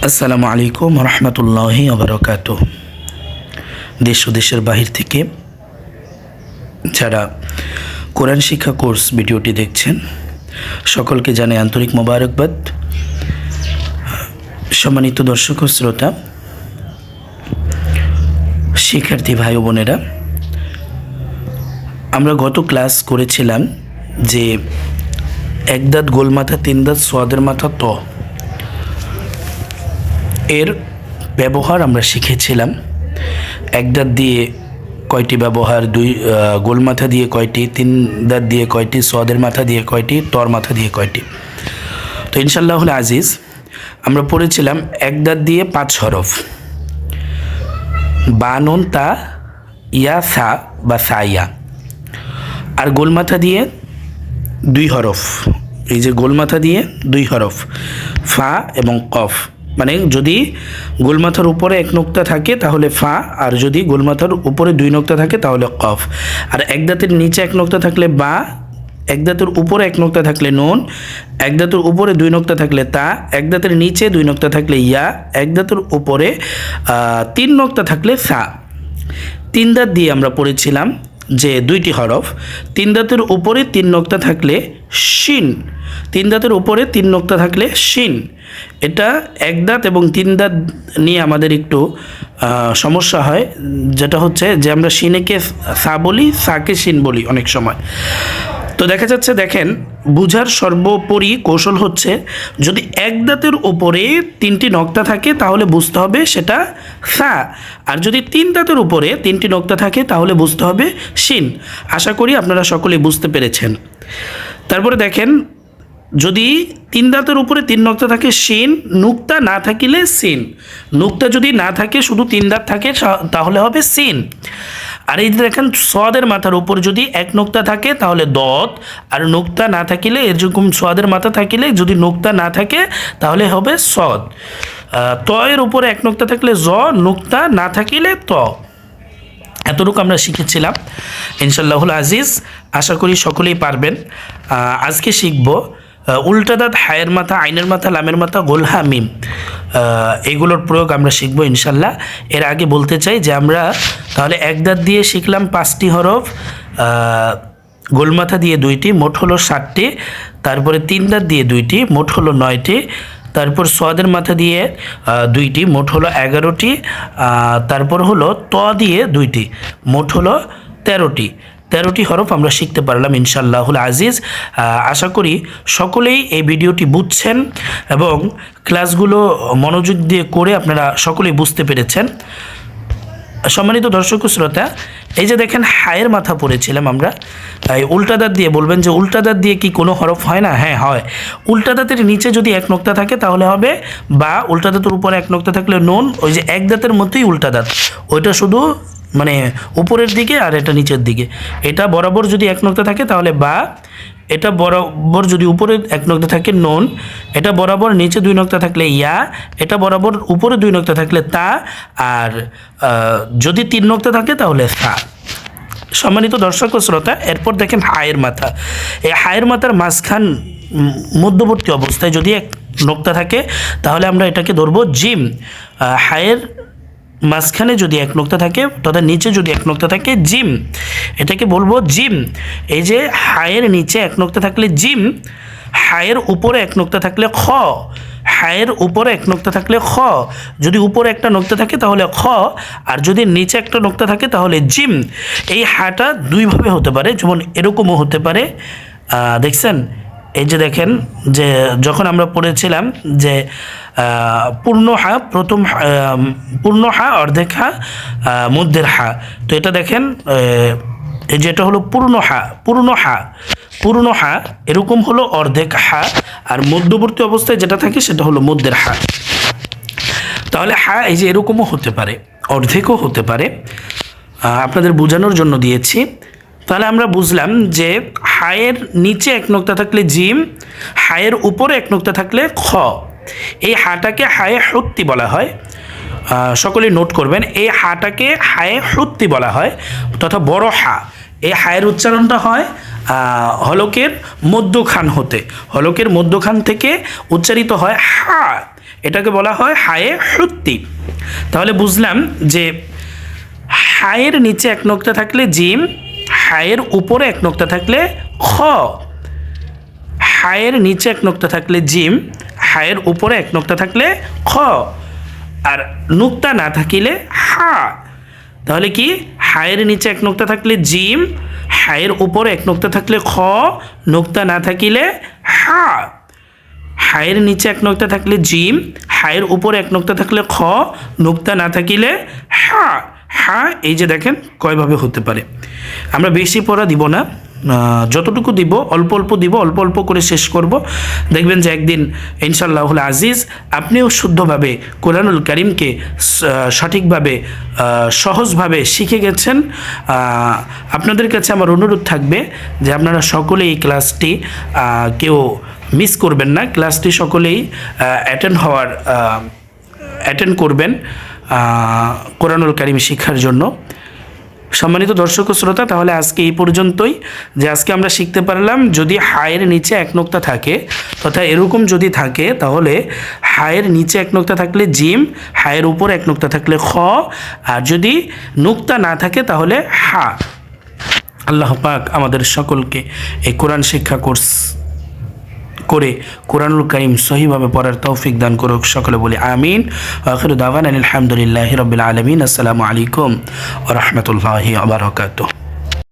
আসসালামু আলাইকুম রহমতুল্লাহি ওবারাকাতুহ। দেশ ও দেশের বাহির থেকে যারা কোরআন শিক্ষা কোর্স ভিডিওটি দেখছেন সকলকে জানাই আন্তরিক মোবারকবাদ। সম্মানিত দর্শক ও শ্রোতা, শিক্ষার্থী ভাই ও বোনেরা, আমরা গত ক্লাস করেছিলাম যে এক দাঁত গোল মাথা, তিন দাঁত সোয়াদের মাথা ত এর ব্যবহার আমরা শিখেছিলাম। এক দাঁত দিয়ে কয়টি ব্যবহার, গোল মাথা দিয়ে কয়টি, তিন দাঁত দিয়ে কয়টি, সোয়াদের মাথা দিয়ে কয়টি, তর মাথা দিয়ে কয়টি। তো ইনশাআল্লাহুল আজিজ আমরা পড়েছিলাম এক দাঁত দিয়ে 5 হরফ, বা নুন তা ইয়া সা বা সাইয়া। আর গোল মাথা দিয়ে 2 হরফ, এই যে গোল মাথা দিয়ে 2 হরফ ফা এবং কফ। মানে যদি গোলমাথার উপরে 1 নোক্তা থাকে তাহলে ফা, আর যদি গোলমাথার উপরে 2 নোক্তা থাকে তাহলে কফ। আর এক দাঁতের নিচে 1 নোক্তা থাকলে বা, এক দাঁতের উপরে 1 নোক্তা থাকলে নুন, এক দাঁতের উপরে 2 নোক্তা থাকলে তা, এক দাঁতের নিচে 2 নোক্তা থাকলে ইয়া, এক দাঁতের উপরে 3 নোক্তা থাকলে সা। 3 দাঁত দিয়ে আমরা পড়েছিলাম যে 2টি হরফ। 3 দাঁতের উপরে 3 নোক্তা থাকলে শিন, 3 দাঁতের উপরে 3 নোক্তা থাকলে শিন। এটা এক দাঁত এবং 3 দাঁত নিয়ে আমাদের একটু সমস্যা হয়, যেটা হচ্ছে যে আমরা শিনেকে সা বলি, সাকে শিন বলি অনেক সময়। তো দেখা যাচ্ছে, দেখেন, বুঝার সর্বোপরি কৌশল হচ্ছে যদি এক দাঁতের উপরে 3টি নোক্তা থাকে তাহলে বুঝতে হবে সেটা সা, আর যদি 3 দাঁতের উপরে 3টি নোক্তা থাকে তাহলে বুঝতে হবে শিন। আশা করি আপনারা সকলেই বুঝতে পেরেছেন। তারপরে দেখেন, যদি 3 দাঁতের উপরে 3 নোক্তা থাকে শিন, নুক্তা না থাকিলে সিন। নুক্তা যদি না থাকে, শুধু 3 দাঁত থাকে তাহলে হবে সিন। আর এই যে দেখেন, সোয়াদের মাথার উপর যদি 1 নোক্তা থাকে তাহলে দত, আর নোক্তা না থাকিলে, এরকম সোয়াদের মাথা থাকিলে যদি নোক্তা না থাকে তাহলে হবে সদ। ত এর উপরে 1 নোক্তা থাকলে জ, নোক্তা না থাকিলে ত। এতটুকু আমরা শিখেছিলাম ইনশাআল্লাহুল আজিজ। আশা করি সকলেই পারবেন। আজকে শিখব উল্টা দাঁত, হায়ের মাথা, আইনের মাথা, লামের মাথা, গোল হা মিম, এগুলোর প্রয়োগ আমরা শিখবো ইনশাল্লাহ। এর আগে বলতে চাই যে আমরা তাহলে এক দাঁত দিয়ে শিখলাম 5টি হরফ, গোল মাথা দিয়ে 2টি, মোট হলো 7টি। তারপরে 3 দাঁত দিয়ে 2টি, মোট হলো 9টি। তারপর সোয়াদের মাথা দিয়ে 2টি, মোট হলো 11টি। তারপর হলো ত দিয়ে 2টি, মোট হলো 13টি হরফ আমরা শিখতে পারলাম ইনশাআল্লাহুল আজিজ। আশা করি সকলেই এই ভিডিওটি বুঝছেন এবং ক্লাসগুলো মনোযোগ দিয়ে করে আপনারা সকলেই বুঝতে পেরেছেন। সম্মানিত দর্শক ও শ্রোতা, এই যে দেখেন হায়ের মাথা পড়েছিলাম আমরা। এই উল্টা দাঁত দিয়ে বলবেন যে উল্টা দাঁত দিয়ে কি কোনো হরফ হয় না? হ্যাঁ হয়। উল্টা দাঁতের নিচে যদি 1 নোক্তা থাকে তাহলে হবে বা, উল্টা দাঁতের উপরে 1 নোক্তা থাকলে নুন। ওই যে এক দাঁতের মতোই উল্টা দাঁত, ওইটা শুধু মানে উপরের দিকে আর এটা নিচের দিকে। এটা বরাবর যদি 1 নোক্তা থাকে তাহলে বা, এটা বরাবর যদি উপরে 1 নোক্তা থাকে নুন, এটা বরাবর নিচে 2 নোক্তা থাকলে ইয়া, এটা বরাবর উপরে 2 নোক্তা থাকলে তা, আর যদি 3 নোক্তা থাকে তাহলে সা। সম্মানিত দর্শক ও শ্রোতা, এরপর দেখেন হায়ের মাথা। এই হায়ের মাথার মাঝখান মধ্যবর্তী অবস্থায় যদি 1 নোক্তা থাকে তাহলে আমরা এটাকে ধরবো জিম। হায়ের মাঝখানে যদি 1 নোক্তা থাকে তথা নিচে যদি 1 নোক্তা থাকে জিম, এটাকে বলবো জিম। এই যে হায়ের নিচে 1 নোক্তা থাকলে জিম, হায়ের উপরে 1 নোক্তা থাকলে খ, হায়ের উপরে 1 নোক্তা থাকলে খ, যদি উপরে একটা নোক্তা থাকে তাহলে খ, আর যদি নিচে একটা নোক্তা থাকে তাহলে জিম। এই হাটা 2 ভাবে হতে পারে, যেমন এরকমও হতে পারে। দেখছেন, এই যে দেখেন, যে যখন আমরা পড়েছিলাম যে পূর্ণ হা, প্রথম পূর্ণ হা, অর্ধেক হা, মধ্যের হা। তো এটা দেখেন, এই যে এটা হলো পূর্ণ হা, পূর্ণ হা এরকম হলো অর্ধেক হা, আর মধ্যবর্তী অবস্থায় যেটা থাকে সেটা হলো মধ্যের হা। তাহলে হা এই যে এরকমও হতে পারে, অর্ধেকও হতে পারে, আপনাদের বোঝানোর জন্য দিয়েছি। তাহলে আমরা বুঝলাম যে হায়ের নিচে 1 নোক্তা থাকলে জিম, হায়ের উপরে 1 নোক্তা থাকলে খ। এই হাটাকে হায়ে হত্তি বলা হয়। সকলেই নোট করবেন, এই হাটাকে হায়ে হত্তি বলা হয় তথা বড় হা। এই হায়ের উচ্চারণটা হয় হলকের মধ্যখান হতে, হলকের মধ্যখান থেকে উচ্চারিত হয় হা। এটাকে বলা হয় হায়ে হুত্তি। তাহলে বুঝলাম যে হায়ের নিচে এক নোক্তা থাকলে জিম, হায়ের উপরে এক নোক্তা থাকলে খ। হায়ের নিচে এক নোক্তা থাকলে জিম, হায়ের উপরে এক নোক্তা থাকলে খ, আর নোক্তা না থাকিলে হা। তাহলে কি হায়ের নিচে এক নোক্তা থাকলে জিম, হায়ের উপরে এক নোক্তা থাকলে খ, নোক্তা না থাকিলে হা। হায়ের নিচে এক নোক্তা থাকলে জিম, হায়ের উপরে এক নোক্তা থাকলে খ, নোক্তা না থাকিলে হা। হা এই যে দেখেন কয়ভাবে হতে পারে। আমরা বেশি পড়া দিব না, যতটুকু দিব অল্প অল্প দিব, অল্প অল্প করে শেষ করব। দেখবেন যে একদিন ইনশাআল্লাহুল আজিজ আপনিও শুদ্ধভাবে কোরআনুল কারীমকে সঠিকভাবে সহজভাবে শিখে গেছেন। আপনাদের কাছে আমার অনুরোধ থাকবে যে আপনারা সকলে এই ক্লাসটি কেউ মিস করবেন না, ক্লাসটি সকলেই অ্যাটেন্ড করবেন কোরআনুল কারীম শিক্ষার জন্য। সম্মানিত দর্শক ও শ্রোতা, তাহলে আজকে এই পর্যন্তই। যে আজকে আমরা শিখতে পারলাম যদি হায়ের নিচে এক নোক্তা থাকে, তথা এরকম যদি থাকে, তাহলে হায়ের নিচে এক নোক্তা থাকলে জিম, হায়ের উপর এক নোক্তা থাকলে খ, আর যদি নোক্তা না থাকে তাহলে হা। আল্লাহ পাক আমাদের সকলকে এই কোরআন শিক্ষা কোর্স করে কোরআনুল কারীম সহিভাবে পড়ার তৌফিক দান করুক। সকলে বলি আমিন। আখিরু দাওয়ানা আলহামদুলিল্লাহি রাব্বিল আলামিন। আসসালামু আলাইকুম ওয়া রাহমাতুল্লাহি ওয়া বারাকাতুহু।